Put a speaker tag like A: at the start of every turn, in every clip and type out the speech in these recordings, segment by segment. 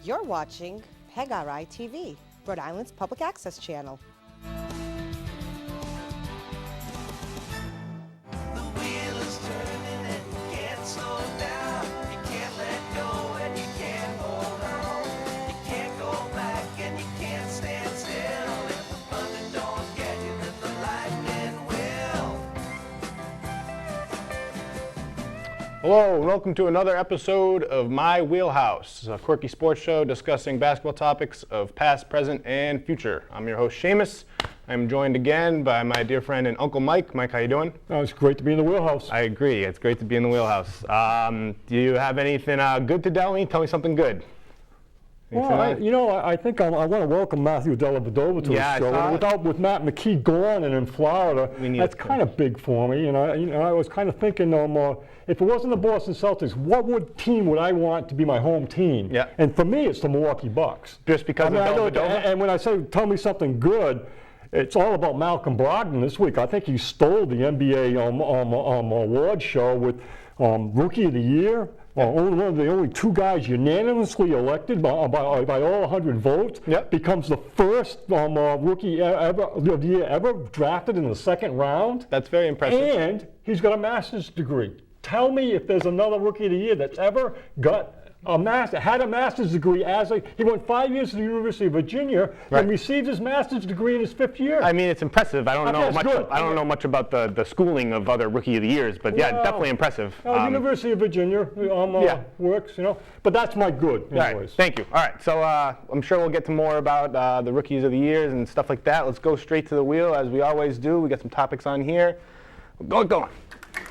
A: You're watching PEGRI TV, Rhode Island's public access channel.
B: The wheel is turning and you can't slow down. You can't let go and you can't hold on. You can't go back and you can't stand still. If the thunder don't get you, then the lightning will.
C: Hello, and welcome to another episode of My Wheelhouse, a quirky sports show discussing basketball topics of past, present, and future. I'm your host, Seamus. I'm joined again by my dear friend and Uncle Mike. Mike, how you doing?
D: Oh, it's great to be in the wheelhouse.
C: I agree. It's great to be in the wheelhouse. Do you have anything good to tell me? Tell me something good.
D: Well, I think I want to welcome Matthew Dellavedova to the show. And with Matt McKee gone and in Florida, that's kind of big for me. I was kind of thinking, if it wasn't the Boston Celtics, what team would I want to be my home team?
C: Yeah.
D: And for me, it's the Milwaukee Bucks.
C: Just because of Dellavedova?
D: And when I say tell me something good, it's all about Malcolm Brogdon this week. I think he stole the NBA award show with Rookie of the Year. One of the only two guys unanimously elected by all 100 votes.
C: Yep.
D: Becomes the first rookie of the year ever drafted in the second round.
C: That's very impressive.
D: And he's got a master's degree. Tell me if there's another rookie of the year that's ever got had a master's degree he went 5 years to the University of Virginia and received his master's degree in his fifth year.
C: I mean, it's impressive. I don't know much about the schooling of other Rookie of the Years, but definitely impressive.
D: University of Virginia works, But that's my good, anyways.
C: Right. Thank you. All right, so I'm sure we'll get to more about the Rookies of the Years and stuff like that. Let's go straight to the wheel, as we always do. We got some topics on here. Go on.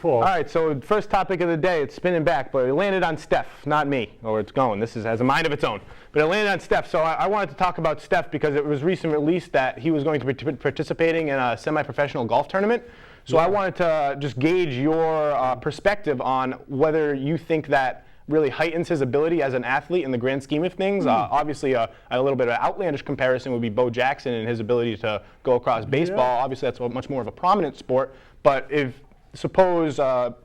D: Cool.
C: All right, so first topic of the day, it's spinning back, but it landed on Steph, not me, or it's going. This has a mind of its own. But it landed on Steph, so I wanted to talk about Steph because it was recently released that he was going to be participating in a semi-professional golf tournament. So I wanted to just gauge your perspective on whether you think that really heightens his ability as an athlete in the grand scheme of things. Obviously, a little bit of an outlandish comparison would be Bo Jackson and his ability to go across baseball. Yeah. Obviously, that's much more of a prominent sport. But suppose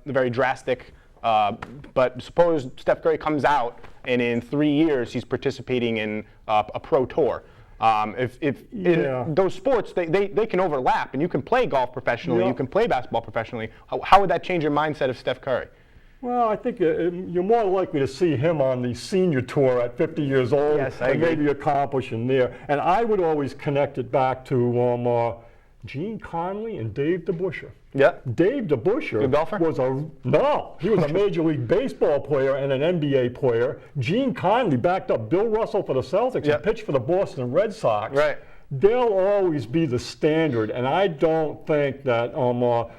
C: very drastic, but suppose Steph Curry comes out and in 3 years he's participating in a pro tour. Those sports, they can overlap, and you can play golf professionally, you can play basketball professionally. How would that change your mindset of Steph Curry?
D: Well, I think you're more likely to see him on the senior tour at 50 years old and maybe accomplishing there. And I would always connect it back to Gene Conley and Dave DeBusschere.
C: Yeah.
D: Dave DeBusschere was he was a Major League Baseball player and an NBA player. Gene Conley backed up Bill Russell for the Celtics and pitched for the Boston Red Sox.
C: Right.
D: They'll always be the standard, and I don't think that the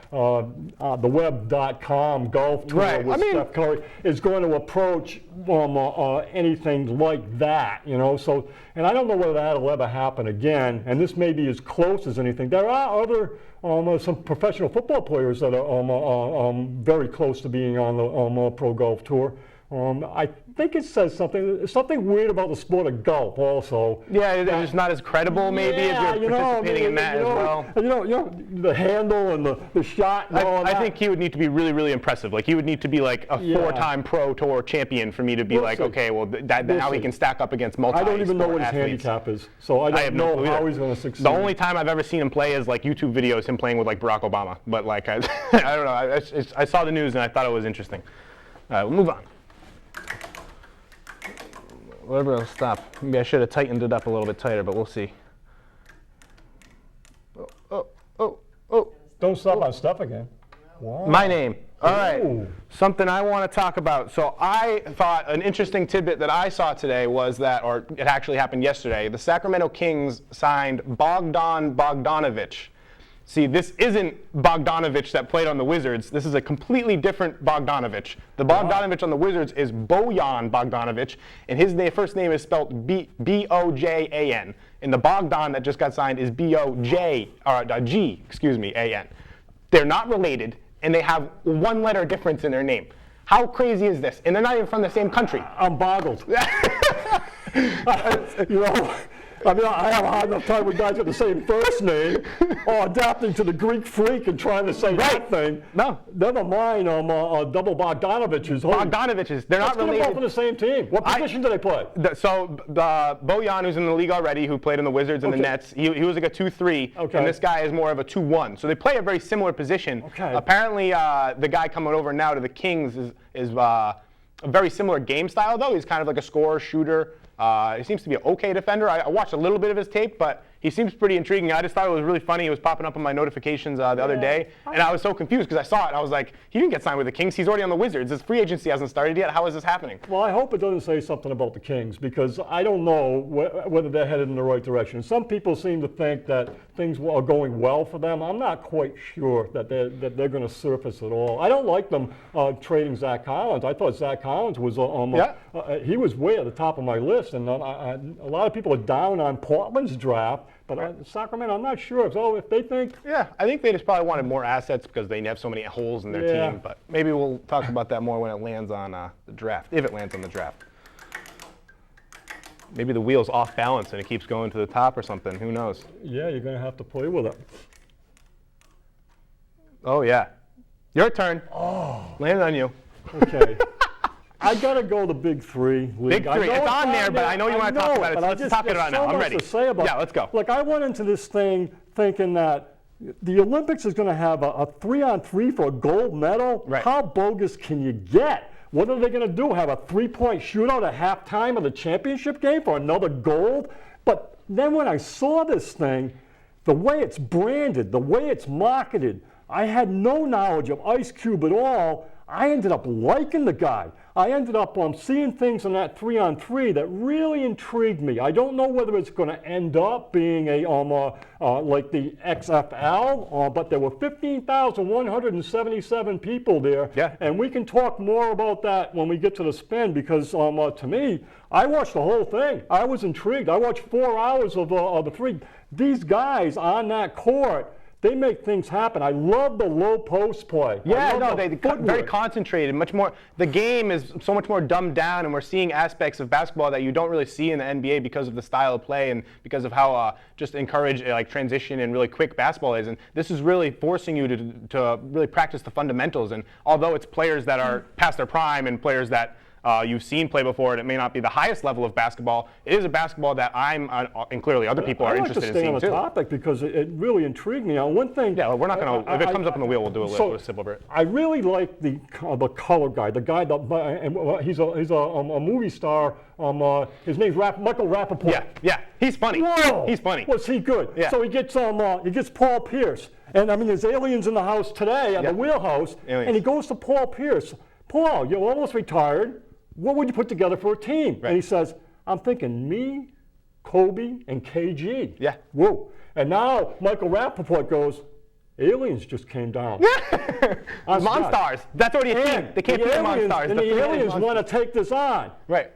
D: web.com golf tour with Steph Curry is going to approach anything like that, So, and I don't know whether that'll ever happen again, and this may be as close as anything. There are other some professional football players that are very close to being on the pro golf tour. I think it says something weird about the sport of golf also.
C: Yeah, it's just not as credible maybe if you're participating in that as well.
D: The handle and the shot and all that.
C: I think he would need to be really, really impressive. Like he would need to be like a four-time pro tour champion for me to be okay, well, now he can stack up against multi-sport
D: athletes. I don't even know what his handicap is, so I don't know how he's going to succeed.
C: The only time I've ever seen him play is like YouTube videos, him playing with like Barack Obama. But like, I don't know. I saw the news and I thought it was interesting. All right, we'll move on. Whatever, I'll stop. Maybe I should have tightened it up a little bit tighter, but we'll see. Oh.
D: Don't stop on Steph again. Wow.
C: My name. All right. Something I want to talk about. So I thought an interesting tidbit that I saw today was that, or it actually happened yesterday, the Sacramento Kings signed Bogdonoviches. See, this isn't Bogdanovich that played on the Wizards. This is a completely different Bogdanovich. The Bogdanovich on the Wizards is Bojan Bogdanovic, and his first name is spelled B-O-J-A-N. And the Bogdan that just got signed is A-N. They're not related, and they have one letter difference in their name. How crazy is this? And they're not even from the same country.
D: I'm boggled. I mean, I have a hard enough time with guys with the same first name, or adapting to the Greek freak and trying to say that thing.
C: No.
D: Never mind double Bogdonoviches.
C: Bogdonoviches. They're not related.
D: Both on the same team. What position do they play?
C: So Bojan, who's in the league already, who played in the Wizards and the Nets, he was like a 2-3, and this guy is more of a 2-1. So they play a very similar position. Apparently, the guy coming over now to the Kings is a very similar game style, though. He's kind of like a scorer, shooter. He seems to be an okay defender. I watched a little bit of his tape, but he seems pretty intriguing. I just thought it was really funny. It was popping up on my notifications the other day, and I was so confused because I saw it. I was like, he didn't get signed with the Kings. He's already on the Wizards. His free agency hasn't started yet. How is this happening?
D: Well, I hope it doesn't say something about the Kings, because I don't know whether they're headed in the right direction. Some people seem to think that things are going well for them. I'm not quite sure that they're going to surface at all. I don't like them trading Zach Collins. I thought Zach Collins was he was way at the top of my list, and a lot of people are down on Portland's draft. But Sacramento, I'm not sure. So if they think...
C: Yeah, I think they just probably wanted more assets because they have so many holes in their team. But maybe we'll talk about that more when it lands on the draft, if it lands on the draft. Maybe the wheel's off balance and it keeps going to the top or something. Who knows?
D: Yeah, you're going to have to play with it.
C: Oh, yeah. Your turn. Oh. Landed on you.
D: Okay. I got to go the big three.
C: Big three. It's on there, but I know you want to talk about it. So let's talk about it now. I'm ready. Yeah, let's go.
D: Look, I went into this thing thinking that the Olympics is going to have a 3-on-3 for a gold medal.
C: Right.
D: How bogus can you get? What are they going to do? Have a 3-point shootout at halftime of the championship game for another gold? But then when I saw this thing, the way it's branded, the way it's marketed, I had no knowledge of Ice Cube at all. I ended up liking the guy. I ended up seeing things in that 3-on-3 that really intrigued me. I don't know whether it's going to end up being a like the XFL, but there were 15,177 people there.
C: Yeah.
D: And we can talk more about that when we get to the spin, because to me, I watched the whole thing. I was intrigued. I watched 4 hours of the three. These guys on that court, they make things happen. I love the low post play.
C: Yeah, no, they're very concentrated, much more. The game is so much more dumbed down, and we're seeing aspects of basketball that you don't really see in the NBA because of the style of play and because of how just encourage like transition and really quick basketball is. And this is really forcing you to really practice the fundamentals. And although it's players that are past their prime and players that you've seen play before, and it may not be the highest level of basketball, it is a basketball that I'm, and clearly other people are interested in seeing too.
D: I like to stay on the topic because it really intrigued me. Now, one thing...
C: Yeah, we're not going to, if it comes up on the wheel, we'll do a sip over it.
D: I really like the color guy, the guy that, he's a movie star, his name's Michael Rappaport.
C: Yeah, he's funny.
D: Whoa!
C: He's funny.
D: Was he good?
C: Yeah.
D: So he gets Paul Pierce. And I mean, there's aliens in the house today, at the wheelhouse, and he goes to Paul Pierce. Paul, you're almost retired. What would you put together for a team?
C: Right.
D: And he says, I'm thinking me, Kobe, and KG.
C: Yeah.
D: Whoa. And now Michael Rappaport goes, aliens just came down.
C: Monstars. That's already a team. They can't be Monstars.
D: And the aliens want to take this on.
C: Right.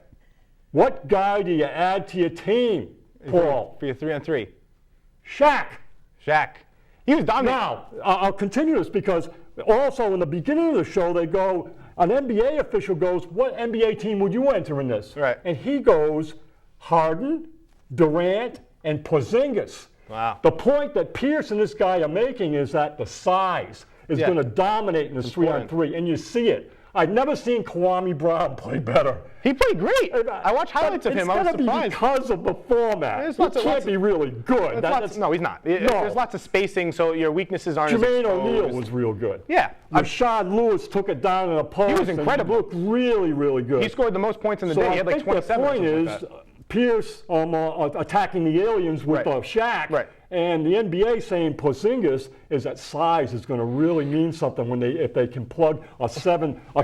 D: What guy do you add to your team, Paul?
C: For your 3-on-3.
D: Shaq.
C: He was dominant.
D: Now, I'll continue this because also in the beginning of the show, they go, an NBA official goes, what NBA team would you enter in this?
C: Right.
D: And he goes, Harden, Durant, and Porzingis.
C: Wow.
D: The point that Pierce and this guy are making is that the size is going to dominate in this 3-on-3, and you see it. I've never seen Kwame Brown play better.
C: He played great. I watched highlights of him. I was surprised.
D: It's got to be because of the format. He can't be really good.
C: No, he's not. There's lots of spacing, so your weaknesses aren't
D: Jermaine
C: as exposed.
D: O'Neal was real good.
C: Yeah.
D: Rashad Lewis took it down in a post.
C: He was incredible.
D: And he looked really, really good.
C: He scored the most points in the day. He had like 27
D: or something like that. The point is, Pierce attacking the aliens with Shaq.
C: Right.
D: And the NBA saying Porzingis is that size is going to really mean something if they can plug a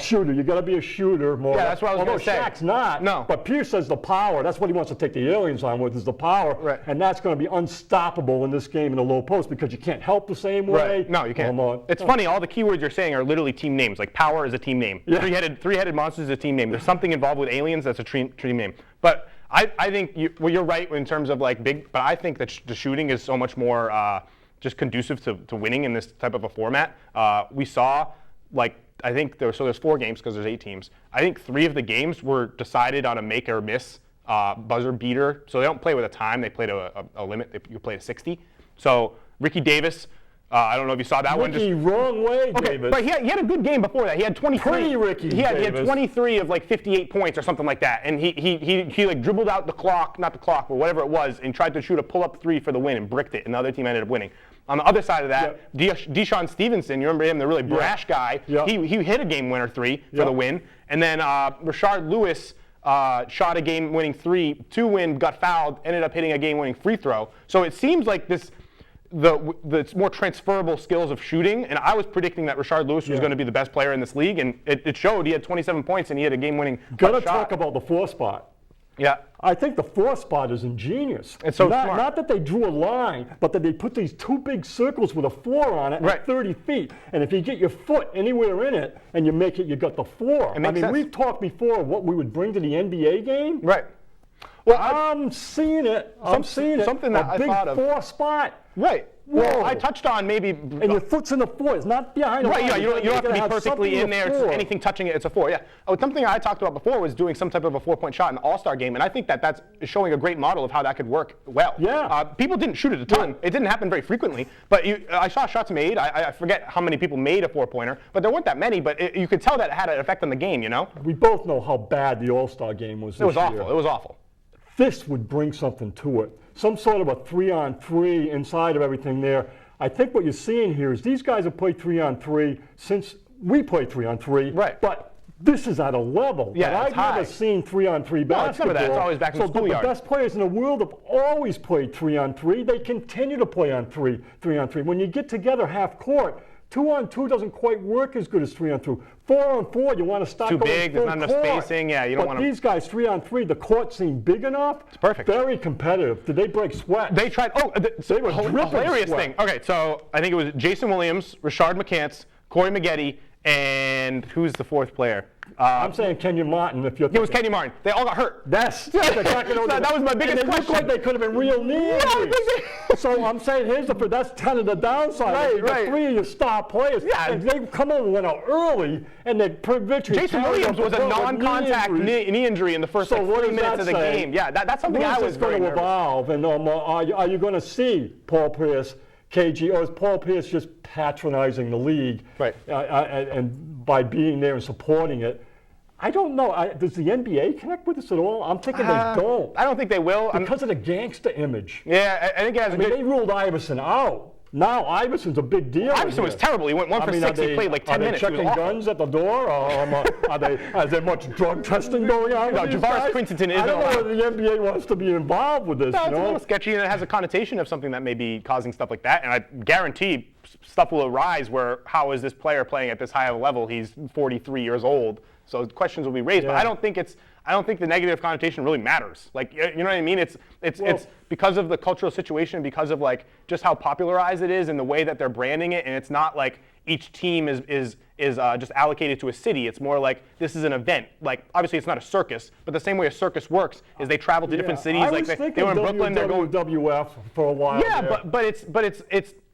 D: shooter. You got to be a shooter more.
C: Yeah, that's what I was going to say.
D: Although Shaq's not.
C: No.
D: But Pierce says the power. That's what he wants to take the aliens on with, is the power.
C: Right.
D: And that's going to be unstoppable in this game in the low post because you can't help the same way.
C: Right. No, you can't. It's funny. All the keywords you're saying are literally team names. Like power is a team name. Yeah. Three-headed monsters is a team name. There's something involved with aliens that's a team name. But I think you're right in terms of like big, but I think that the shooting is so much more just conducive to winning in this type of a format. We saw, like, I think there's 4 games because there's 8 teams. I think 3 of the games were decided on a make or miss buzzer beater. So they don't play with a time. They play to a limit. You play to 60. So Ricky Davis, I don't know if you saw that one.
D: Ricky, wrong way,
C: okay,
D: Davis.
C: but he had a good game before that. He had 23.
D: Pretty Ricky
C: he had
D: Davis.
C: 23 of like 58 points or something like that. And he like dribbled out the clock, not the clock, but whatever it was, and tried to shoot a pull-up three for the win and bricked it, and the other team ended up winning. On the other side of that, Deshaun Stevenson, you remember him, the really brash guy, he hit a game-winner three for the win. And then Rashard Lewis shot a game-winning three to win, got fouled, ended up hitting a game-winning free throw. So it seems like the more transferable skills of shooting, and I was predicting that Rashard Lewis was going to be the best player in this league, and it showed. He had 27 points, and he had a game-winning shot.
D: Got to talk about the 4 spot.
C: Yeah.
D: I think the 4 spot is ingenious.
C: It's so
D: not,
C: smart.
D: Not that they drew a line, but that they put these 2 big circles with a 4 on it at 30 feet. And if you get your foot anywhere in it and you make it, you got the 4.
C: I mean,
D: we've talked before of what we would bring to the NBA game.
C: Right. Well,
D: I'm seeing it.
C: Something that I thought of.
D: A big 4 spot.
C: Right.
D: Whoa.
C: Well, I touched on maybe.
D: And your foot's in the 4. It's not behind the
C: Right,
D: line.
C: yeah, you don't have to be perfectly in there.
D: It's
C: Anything touching it, it's a 4. Yeah. Something I talked about before was doing some type of a 4-point shot in the All-Star game, and I think that's showing a great model of how that could work well.
D: Yeah.
C: People didn't shoot it a ton. It didn't happen very frequently, but I saw shots made. I forget how many people made a 4-pointer, but there weren't that many. But you could tell that it had an effect on the game. You know.
D: We both know how bad the All-Star game was.
C: It was awful. It was awful.
D: This would bring something to it. Some sort of a 3-on-3 inside of everything there. I think what you're seeing here is these guys have played 3-on-3 since we played 3-on-3.
C: Right.
D: But this is at a level that I've never seen 3-on-3 basketball.
C: No, it's never that. It's always back in the schoolyard.
D: The best players in the world have always played 3-on-3. They continue to play on 3-on-3. When you get together half court, 2-on-2 doesn't quite work as good as 3-on-2. 4-on-4, you want to start
C: too
D: going
C: big. There's not enough spacing. Yeah, you don't want to.
D: But these guys, 3-on-3, the court seemed big enough.
C: It's perfect.
D: Very competitive. Did they break sweat?
C: They tried.
D: They were dripping
C: hilarious
D: sweat.
C: thing. Okay, so I think it was Jason Williams, Rashard McCants, Corey Maggette, and who's the 4th player?
D: I'm saying Kenyon Martin. If you're
C: it was Kenyon Martin. They all got hurt.
D: That
C: was my biggest
D: and
C: question.
D: Looked like they could have been real knee injuries. So I'm saying that's kind of the downside.
C: Right.
D: 3 of your star players.
C: Yeah.
D: And they come over and out early, and they previously.
C: Jason Williams was a non-contact knee injury in the first 3 minutes of the game. Yeah, that's something I was
D: going to evolve. And are you going to see Paul Pierce, KG, or is Paul Pierce just patronizing the league?
C: Right.
D: And by being there and supporting it? I don't know. Does the NBA connect with this at all? I'm thinking they don't.
C: I don't think they will.
D: Because of the gangster image.
C: Yeah, I think it has a good.
D: They ruled Iverson out. Now Iverson's a big deal.
C: Iverson was terrible. He went 1 for 6. He played like 10 minutes.
D: Are they checking guns at the door? Is there much drug testing going on?
C: No, Javaris Crinton isn't.
D: I don't know whether the NBA wants to be involved with this.
C: No, it's a little sketchy, and it has a connotation of something that may be causing stuff like that. And I guarantee stuff will arise where how is this player playing at this high of a level? He's 43 years old, so questions will be raised. But I don't think the negative connotation really matters. Like, you know what I mean? It's because of the cultural situation, because of like just how popularized it is and the way that they're branding it, and it's not like each team is just allocated to a city. It's more like this is an event. Like obviously it's not a circus, but the same way a circus works is they travel to different cities. Like they were in Brooklyn, they're going
D: WWF for a while.
C: Yeah, but it's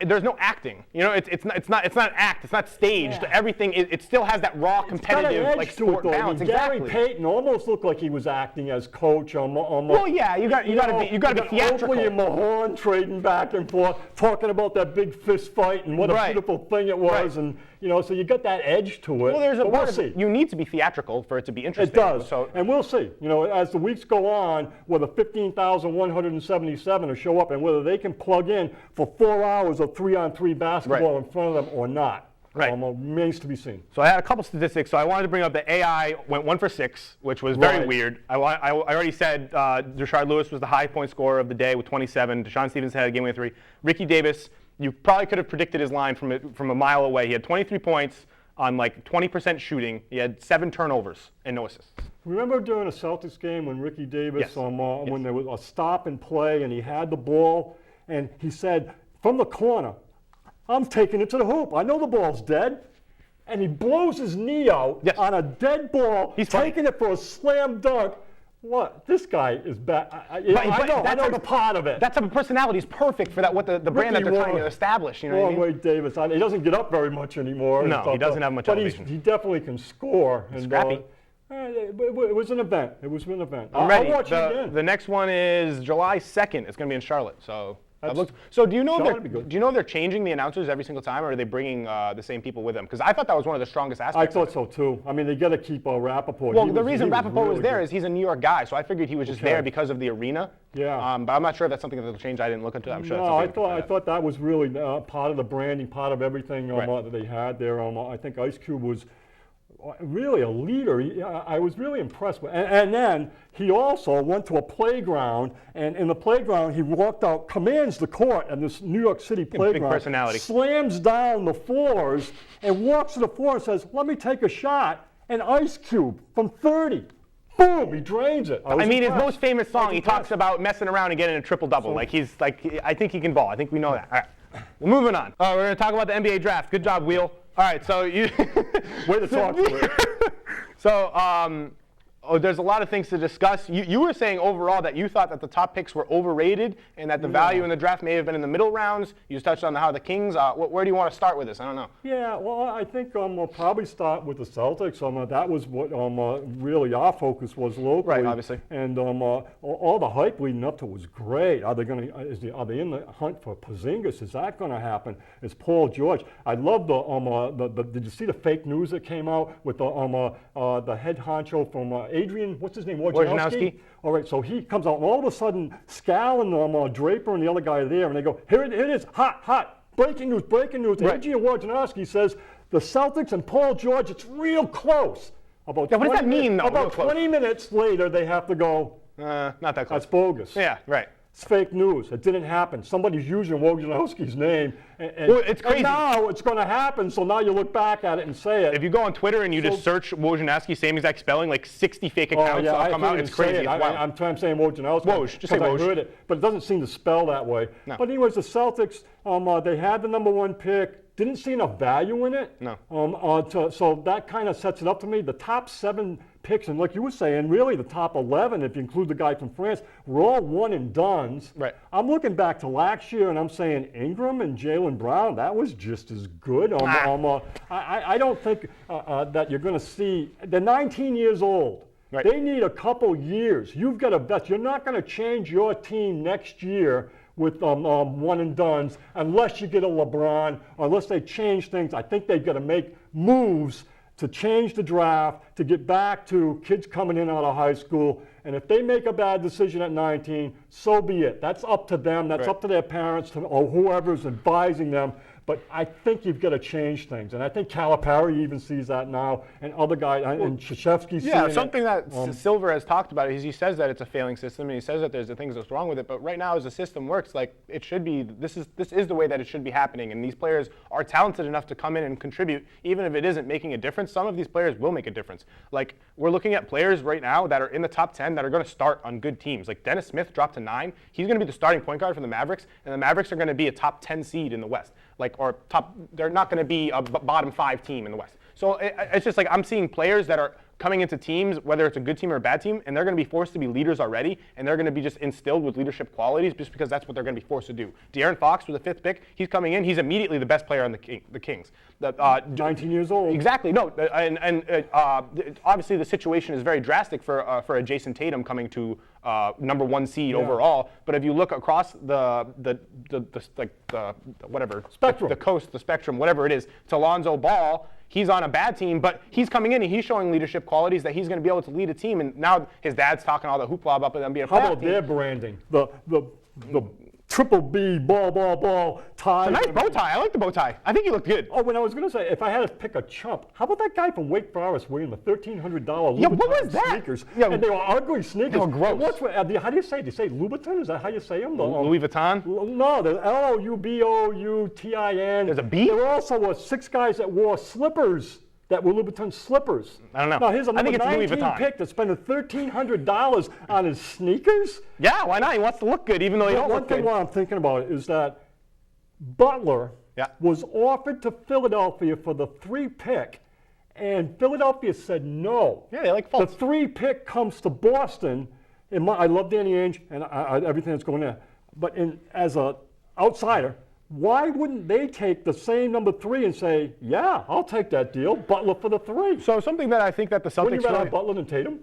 C: there's no acting. You know, it's not an act. It's not staged.
A: Yeah.
C: Everything it still has that raw competitive like sport balance.
D: Gary Payton almost looked like he was acting as coach.
C: Well, yeah, you got to be theatrical.
D: Oakley and Mahorn trading back and forth, talking about that big fist fight and what a beautiful thing it was, and so you got that edge to it.
C: Well, there's a
D: we'll see.
C: You need to be theatrical for it to be interesting.
D: It does.
C: So,
D: and we'll see. As the weeks go on, whether 15,177 will show up and whether they can plug in for 4 hours of 3-on-3 basketball in front of them or not.
C: Right.
D: Remains to be seen.
C: So I had a couple statistics. So I wanted to bring up that AI went 1 for 6, which was very weird. I already said Rashard Lewis was the high point scorer of the day with 27. Deshaun Stevenson had a game-winning 3. Ricky Davis, you probably could have predicted his line from a mile away. He had 23 points on like 20% shooting. He had 7 turnovers and no assists.
D: Remember during a Celtics game when Ricky Davis, when there was a stop and play and he had the ball and he said from the corner, I'm taking it to the hoop. I know the ball's dead. And he blows his knee out on a dead ball. He's taking it for a slam dunk. What? This guy is bad. I know the part of it.
C: That type of personality is perfect for that. What the brand that they're trying to establish. You know what I mean?
D: Wade Davis. He doesn't get up very much anymore.
C: No, he doesn't have much elevation.
D: But he definitely can score.
C: Scrappy.
D: It was an event. It was an event.
C: I'm ready.
D: I'll watch it again.
C: The next one is July 2nd. It's going to be in Charlotte. So So do you know they're changing the announcers every single time, or are they bringing the same people with them? Because I thought that was one of the strongest aspects.
D: I thought so too. I mean, they got to keep Rappaport.
C: Well, the reason Rappaport was there is he's a New York guy, so I figured he was just there because of the arena.
D: Yeah.
C: But I'm not sure if that's something that will change. I didn't look into it. I'm sure.
D: No, I thought that was really part of the branding, part of everything that they had there. I think Ice Cube was really a leader. I was really impressed with. And then he also went to a playground, and in the playground he walked out, commands the court and this New York City playground.
C: Big personality.
D: Slams down the floors and walks to the floor and says, "Let me take a shot." And Ice Cube from 30. Boom, he drains it.
C: I mean, his most famous song, he talks about messing around and getting a triple-double. I think he can ball. I think we know that. All right, well, moving on. We're going to talk about the NBA draft. Good job, Wheel. All right, so you
D: way to talk to it.
C: So there's a lot of things to discuss. You were saying overall that you thought that the top picks were overrated and that the value in the draft may have been in the middle rounds. You just touched on how the Kings. Where do you want to start with this? I don't know.
D: Yeah, well, I think we'll probably start with the Celtics. That was what really our focus was locally.
C: Right, obviously.
D: And all the hype leading up to it was great. Are they in the hunt for Porzingis? Is that going to happen? Is Paul George? I love the did you see the fake news that came out with the head honcho from Adrian, what's his name? Wojnarowski. All right, so he comes out, and all of a sudden, Scal and Draper and the other guy are there, and they go, here it is, hot, breaking news. Right. Adrian Wojnarowski says, the Celtics and Paul George, it's real close.
C: What does that mean, though?
D: About 20 minutes later, they have to go,
C: not that close.
D: That's bogus.
C: Yeah, right.
D: It's fake news. It didn't happen. Somebody's using Wojnarowski's name.
C: Well, it's crazy.
D: And now it's going to happen, so now you look back at it and say it.
C: If you go on Twitter and you just search Wojnarowski, same exact spelling, like 60 fake accounts will come out. It's crazy.
D: I'm saying Wojnarowski.
C: Woj, just say Woj.
D: I heard it, but it doesn't seem to spell that way.
C: No.
D: But anyways, the Celtics, they had the #1 pick. Didn't see enough value in it.
C: No.
D: So that kind of sets it up to me. The top 7 picks, and like you were saying, really the top 11, if you include the guy from France, were all one and dones.
C: Right.
D: I'm looking back to last year, and I'm saying Ingram and Jaylen Brown, that was just as good. I don't think that you're going to see. They're 19 years old.
C: Right.
D: They need a couple years. You've got to bet. You're not going to change your team next year with one and dones unless you get a LeBron, or unless they change things. I think they've got to make moves to change the draft, to get back to kids coming in out of high school. And if they make a bad decision at 19, so be it. That's up to them. That's up to their parents or whoever's advising them. But I think you've got to change things. And I think Calipari even sees that now, and other guys, and Krzyzewski's seeing it.
C: Something that Silver has talked about is he says that it's a failing system, and he says that there's the things that's wrong with it. But right now, as the system works, like it should be, this is the way that it should be happening. And these players are talented enough to come in and contribute, even if it isn't making a difference. Some of these players will make a difference. Like we're looking at players right now that are in the top 10 that are going to start on good teams. Like Dennis Smith dropped to 9. He's going to be the starting point guard for the Mavericks, and the Mavericks are going to be a top 10 seed in the West. They're not going to be a bottom 5 team in the West. So it's just like I'm seeing players that are coming into teams, whether it's a good team or a bad team, and they're going to be forced to be leaders already, and they're going to be just instilled with leadership qualities just because that's what they're going to be forced to do. De'Aaron Fox was the 5th pick. He's coming in. He's immediately the best player on the Kings.
D: 19 years old.
C: Exactly. No, and obviously the situation is very drastic for Jason Tatum coming to #1 seed overall. But if you look across the whatever
D: spectrum,
C: the coast, the spectrum, whatever it is, it's Alonzo Ball. He's on a bad team, but he's coming in and he's showing leadership qualities that he's going to be able to lead a team. And now his dad's talking all the hoopla about them being a playoff team.
D: How about their branding? The triple B, ball, tie.
C: It's a nice bow tie. I like the bow tie. I think he looked good.
D: Oh, when I was going to say, if I had to pick a chump, how about that guy from Wake Forest wearing the $1,300 Louboutin sneakers?
C: Yeah,
D: and they were ugly sneakers.
C: They were gross.
D: How do you say it? Do you say Louboutin? Is that how you say them?
C: Louis Vuitton?
D: No, there's Louboutin.
C: There's a B?
D: There were also 6 guys that wore slippers. That were Louboutin slippers.
C: I don't know.
D: Now, here's a number
C: 19
D: pick that's spending $1,300 on his sneakers.
C: Yeah, why not? He wants to look good, even though he don't look good.
D: One thing what I'm thinking about is that Butler was offered to Philadelphia for the 3 pick, and Philadelphia said no.
C: Yeah, they like Fultz.
D: The 3 pick comes to Boston. I love Danny Ainge and everything that's going there. But as an outsider, why wouldn't they take the same number 3 and say, yeah, I'll take that deal, Butler for the 3?
C: So something that I think that the Celtics
D: Wouldn't you rather have Butler than Tatum?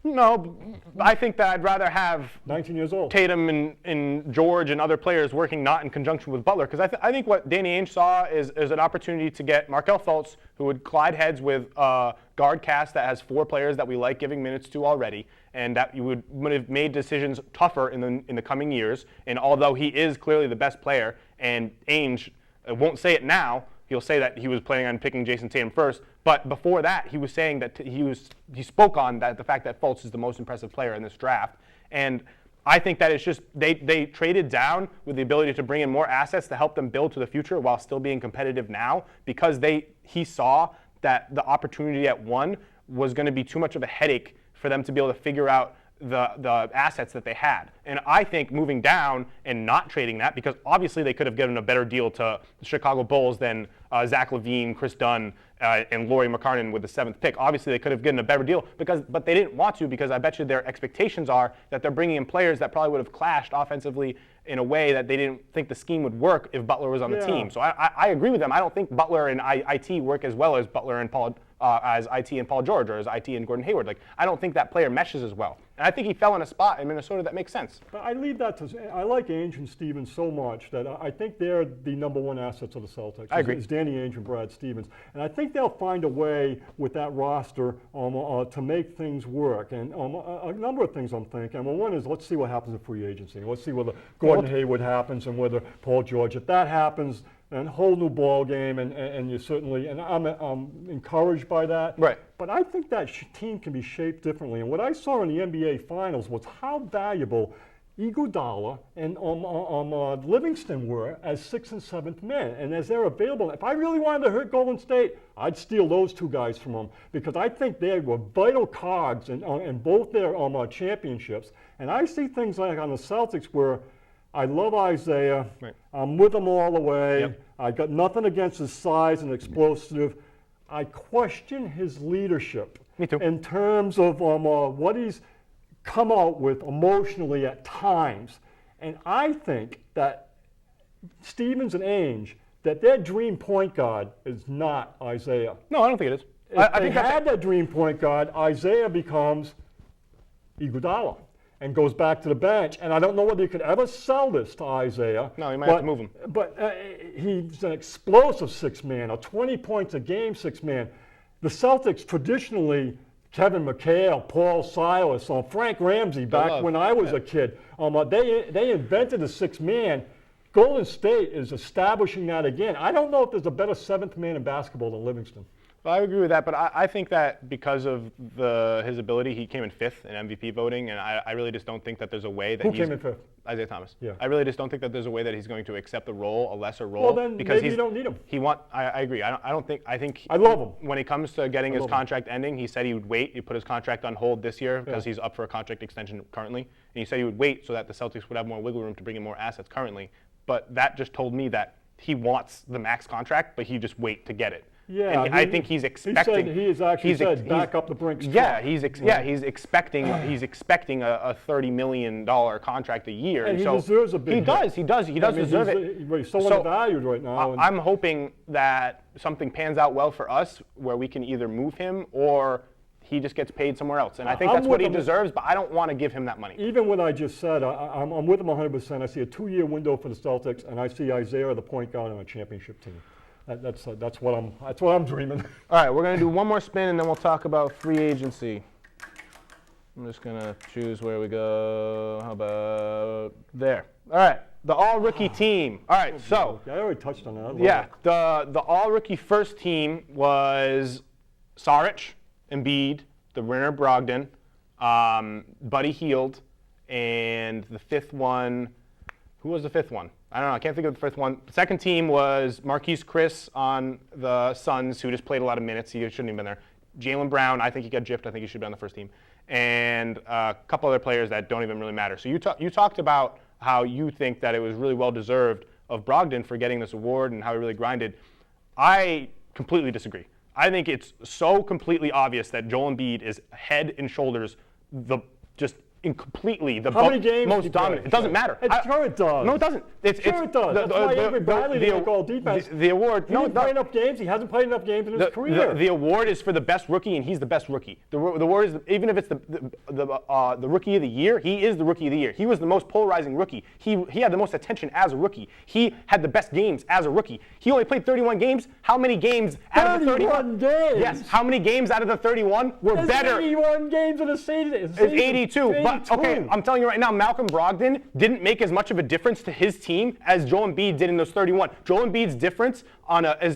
C: No, I think that I'd rather have
D: 19 years old.
C: Tatum and George and other players working not in conjunction with Butler, because I think what Danny Ainge saw is an opportunity to get Markelle Fultz, who would collide heads with a guard cast that has 4 players that we like giving minutes to already, and that you would have made decisions tougher in the coming years. And although he is clearly the best player, and Ainge won't say it now, he'll say that he was planning on picking Jason Tatum first. But before that, he was saying that he spoke on that the fact that Fultz is the most impressive player in this draft. And I think that it's just they traded down with the ability to bring in more assets to help them build to the future while still being competitive now, because he saw that the opportunity at 1 was going to be too much of a headache for them to be able to figure out the assets that they had. And I think moving down and not trading that, because obviously they could have given a better deal to the Chicago Bulls than Zach LaVine, Chris Dunn, and Lauri Markkanen with the 7th pick. Obviously they could have given a better deal, but they didn't want to, because I bet you their expectations are that they're bringing in players that probably would have clashed offensively in a way that they didn't think the scheme would work if Butler was on the team. So I agree with them. I don't think Butler and IT work as well as Butler and as IT and Paul George, or as IT and Gordon Hayward. Like, I don't think that player meshes as well. And I think he fell in a spot in Minnesota that makes sense.
D: But I leave that to, I like Ainge and Stevens so much that I think they're the number 1 assets of the Celtics.
C: I agree.
D: It's Danny Ainge and Brad Stevens. And I think they'll find a way with that roster to make things work. And a number of things I'm thinking. Well, one is, let's see what happens in free agency. Let's see whether Gordon Hayward happens and whether Paul George. If that happens, then a whole new ball game, and you certainly, and I'm encouraged by that.
C: Right.
D: But I think that team can be shaped differently. And what I saw in the NBA Finals was how valuable Iguodala and Livingston were as 6th and 7th men. And as they're available, if I really wanted to hurt Golden State, I'd steal those 2 guys from them, because I think they were vital cogs in both their championships. And I see things like on the Celtics where I love Isaiah.
C: Right.
D: I'm with him all the way.
C: Yep.
D: I got nothing against his size and explosive. I question his leadership.
C: Me too.
D: In terms of what he's come out with emotionally at times. And I think that Stevens and Ainge, that their dream point guard is not Isaiah.
C: No, I don't think it is.
D: If they had that dream point guard, Isaiah becomes Iguodala and goes back to the bench. And I don't know whether you could ever sell this to Isaiah.
C: No, you might have to move him.
D: But he's an explosive 6 man, a 20 points a game 6 man. The Celtics traditionally, Kevin McHale, Paul Silas, Frank Ramsey back when I was a kid, they invented the 6 man. Golden State is establishing that again. I don't know if there's a better 7th man in basketball than Livingston.
C: Well, I agree with that, but I think that because of his ability, he came in 5th in MVP voting, and I really just don't think that there's a way that
D: Who came in 5th?
C: Isaiah Thomas.
D: Yeah.
C: I really just don't think that there's a way that he's going to accept a lesser role.
D: Well, then
C: because
D: maybe you don't need him.
C: I agree. I think
D: I love him.
C: When it comes to getting his contract ending, he said he would wait. He put his contract on hold this year because he's up for a contract extension currently, and he said he would wait so that the Celtics would have more wiggle room to bring in more assets currently. But that just told me that he wants the max contract, but he just wait to get it.
D: Yeah,
C: and I think he's expecting.
D: He said back up the Brinks.
C: Yeah, he's expecting a $30 million contract a year,
D: and he
C: so
D: deserves a big.
C: He does deserve it.
D: He's so undervalued right now.
C: I'm hoping that something pans out well for us, where we can either move him or he just gets paid somewhere else, and I think that's what he deserves. But I don't want to give him that money.
D: Even what I just said, I'm with him 100%. I see a 2-year window for the Celtics, and I see Isaiah the point guard on a championship team. That's what I'm dreaming.
C: All right, we're gonna do one more spin, and then we'll talk about free agency. I'm just gonna choose where we go. How about there? All right, the all-rookie team. All right, so
D: I already touched on that.
C: Yeah, the all-rookie first team was Saric, Embiid, the winner Brogdon, Buddy Hield, and the 5th one. Who was the 5th one? I don't know. I can't think of the 5th one. The second team was Marquise Chris on the Suns, who just played a lot of minutes. He shouldn't have been there. Jaylen Brown, I think he got gypped. I think he should be on the first team. And a couple other players that don't even really matter. So you talked about how you think that it was really well-deserved of Brogdon for getting this award and how he really grinded. I completely disagree. I think it's so completely obvious that Joel Embiid is head and shoulders completely the
D: How many games
C: most dominant. It doesn't matter.
D: Sure it does.
C: No, it doesn't.
D: Sure it does. That's why Avery Bradley didn't all defense.
C: The award.
D: He didn't play enough games. He hasn't played enough games in his career.
C: The award is for the best rookie, and he's the best rookie. The award is, even if it's the rookie of the year, he is the rookie of the year. He was the most polarizing rookie. He had the most attention as a rookie. He had the best games as a rookie. He only played 31 games. How many games out of the 31
D: games?
C: Yes. How many games out of the 31 were better?
D: 81 games in a season.
C: It's 82. But okay, I'm telling you right now, Malcolm Brogdon didn't make as much of a difference to his team as Joel Embiid did in those 31. Joel Embiid's difference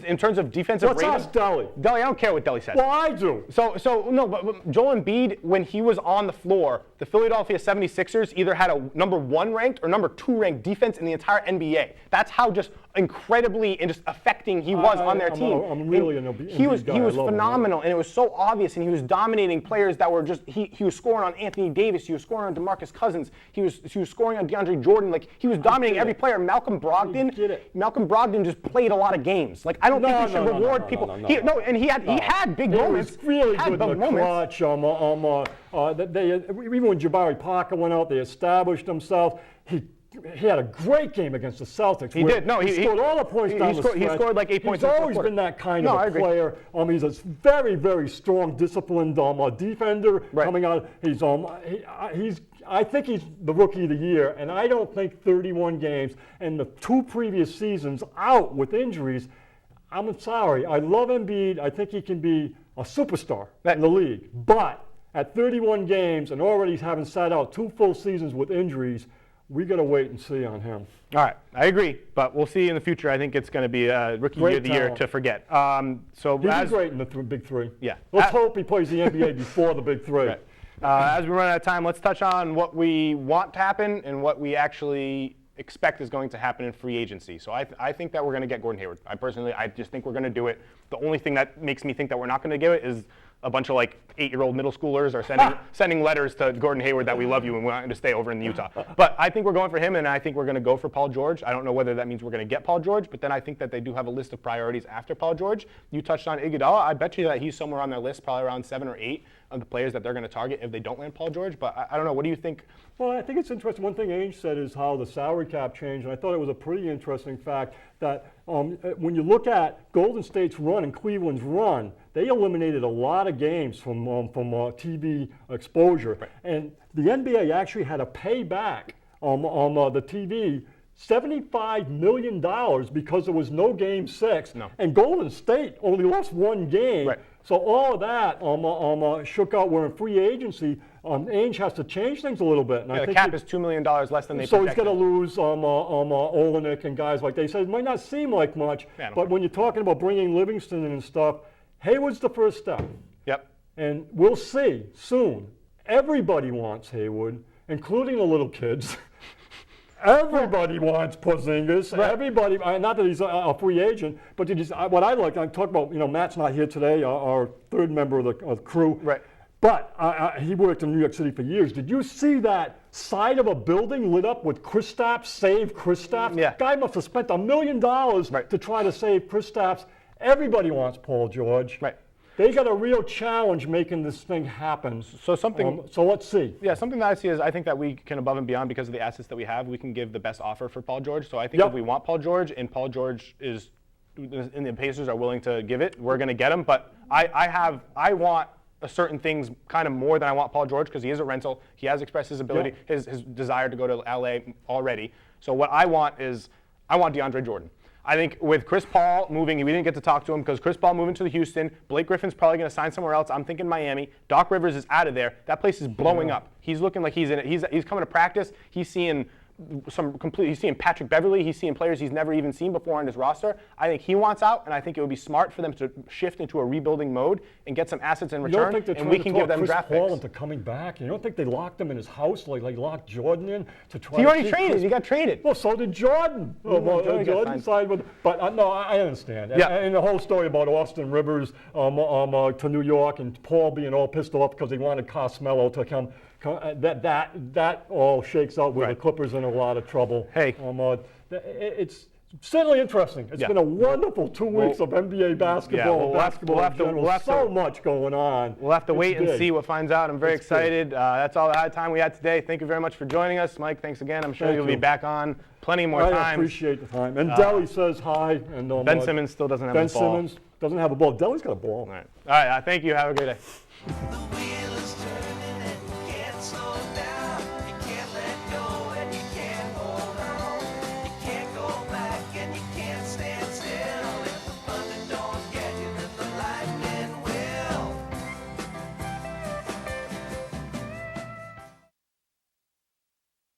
C: in terms of defensive rating.
D: What's Delly?
C: Delly, I don't care what Delly says.
D: Well, I do.
C: So no, but Joel Embiid, when he was on the floor, the Philadelphia 76ers either had a number 1 ranked or number 2 ranked defense in the entire NBA. That's how just incredibly and just affecting he was on their team.
D: I'm really an Embiid guy.
C: He was phenomenal, and it was so obvious, and he was dominating players that were just he was scoring on Anthony Davis, he was scoring on DeMarcus Cousins, he was scoring on DeAndre Jordan, like he was dominating every player. Malcolm Brogdon just played a lot of games. Like I don't think we should reward people. And he had big moments.
D: He was really good in the clutch. Even when Jabari Parker went out, they established themselves. He had a great game against the Celtics.
C: He did. No,
D: he scored all the points down the stretch.
C: He scored like 8 points.
D: He's always been that kind of a player. He's a very, very strong, disciplined defender coming out. I think he's the rookie of the year, and I don't think 31 games and the 2 previous seasons out with injuries. I'm sorry. I love Embiid. I think he can be a superstar in the league. But at 31 games and already having sat out 2 full seasons with injuries, we got to wait and see on him.
C: All right, I agree, but we'll see in the future. I think it's going to be a rookie of the year to forget.
D: He'll be great in the big 3.
C: Yeah.
D: Let's hope he plays the NBA before the big 3.
C: Right. As we run out of time, let's touch on what we want to happen and what we actually expect is going to happen in free agency. So I think that we're going to get Gordon Hayward. I just think we're going to do it. The only thing that makes me think that we're not going to do it is a bunch of like 8-year-old middle schoolers are sending letters to Gordon Hayward that we love you and we want him to stay over in Utah. But I think we're going for him, and I think we're going to go for Paul George. I don't know whether that means we're going to get Paul George, but then I think that they do have a list of priorities after Paul George. You touched on Iguodala. I bet you that he's somewhere on their list, probably around 7 or 8 of the players that they're going to target if they don't land Paul George. But I don't know. What do you think?
D: Well, I think it's interesting. One thing Ainge said is how the salary cap changed, and I thought it was a pretty interesting fact that when you look at Golden State's run and Cleveland's run, they eliminated a lot of games from TV exposure.
C: Right.
D: And the NBA actually had to pay back the TV $75 million because there was no Game 6.
C: No.
D: And Golden State only lost 1 game.
C: Right.
D: So all of that shook out. We're in free agency. Ainge has to change things a little bit. And
C: I think the cap is $2 million less than they projected.
D: So he's going to lose Olenek and guys like they said. It might not seem like much, but when you're talking about bringing Livingston in and stuff, Hayward's the first step.
C: Yep.
D: And we'll see soon. Everybody wants Hayward, including the little kids. Everybody wants Porzingis. Right. Everybody, not that he's a free agent, but what I like, I talk about, Matt's not here today, our third member of the crew.
C: Right.
D: But he worked in New York City for years. Did you see that side of a building lit up with Kristaps, save Kristaps?
C: Yeah.
D: Guy must have spent $1 million to try to save Kristaps. Everybody wants Paul George.
C: Right.
D: They got a real challenge making this thing happen.
C: So so
D: let's see.
C: Yeah, something that I see is I think that we can above and beyond because of the assets that we have, we can give the best offer for Paul George. So I think if we want Paul George and Paul George and the Pacers are willing to give it, we're going to get him. But I want certain things kind of more than I want Paul George because he is a rental. He has expressed his ability, his desire to go to LA already. So what I want is DeAndre Jordan. I think with Chris Paul moving, we didn't get to talk to him because Chris Paul moving to the Houston, Blake Griffin's probably going to sign somewhere else. I'm thinking Miami. Doc Rivers is out of there. That place is blowing up. He's looking like he's in it. He's coming to practice. He's seeing he's seeing Patrick Beverly. He's seeing players he's never even seen before on his roster. I think he wants out, and I think it would be smart for them to shift into a rebuilding mode and get some assets in return, and we can give them draft picks.
D: Paul into coming back? You don't think they locked him in his house like locked Jordan in to try?
C: He already traded. He got traded.
D: Well, so did Jordan. Jordan signed with. But no, I understand. And the whole story about Austin Rivers to New York and Paul being all pissed off because he wanted Carmelo to come. That all shakes out where the Clippers in a lot of trouble.
C: Hey,
D: it's certainly interesting. It's been a wonderful 2 weeks of NBA basketball, basketball in general. So much going on.
C: We'll have to wait and see what finds out. I'm very excited. That's all the time we had today. Thank you very much for joining us. Mike, thanks again. I'm sure you'll be back on plenty more times.
D: I appreciate the time. And Deli says hi. And
C: Ben Simmons still doesn't have a ball.
D: Ben Simmons doesn't have a ball. Deli's got a ball.
C: All right. Thank you. Have a great day.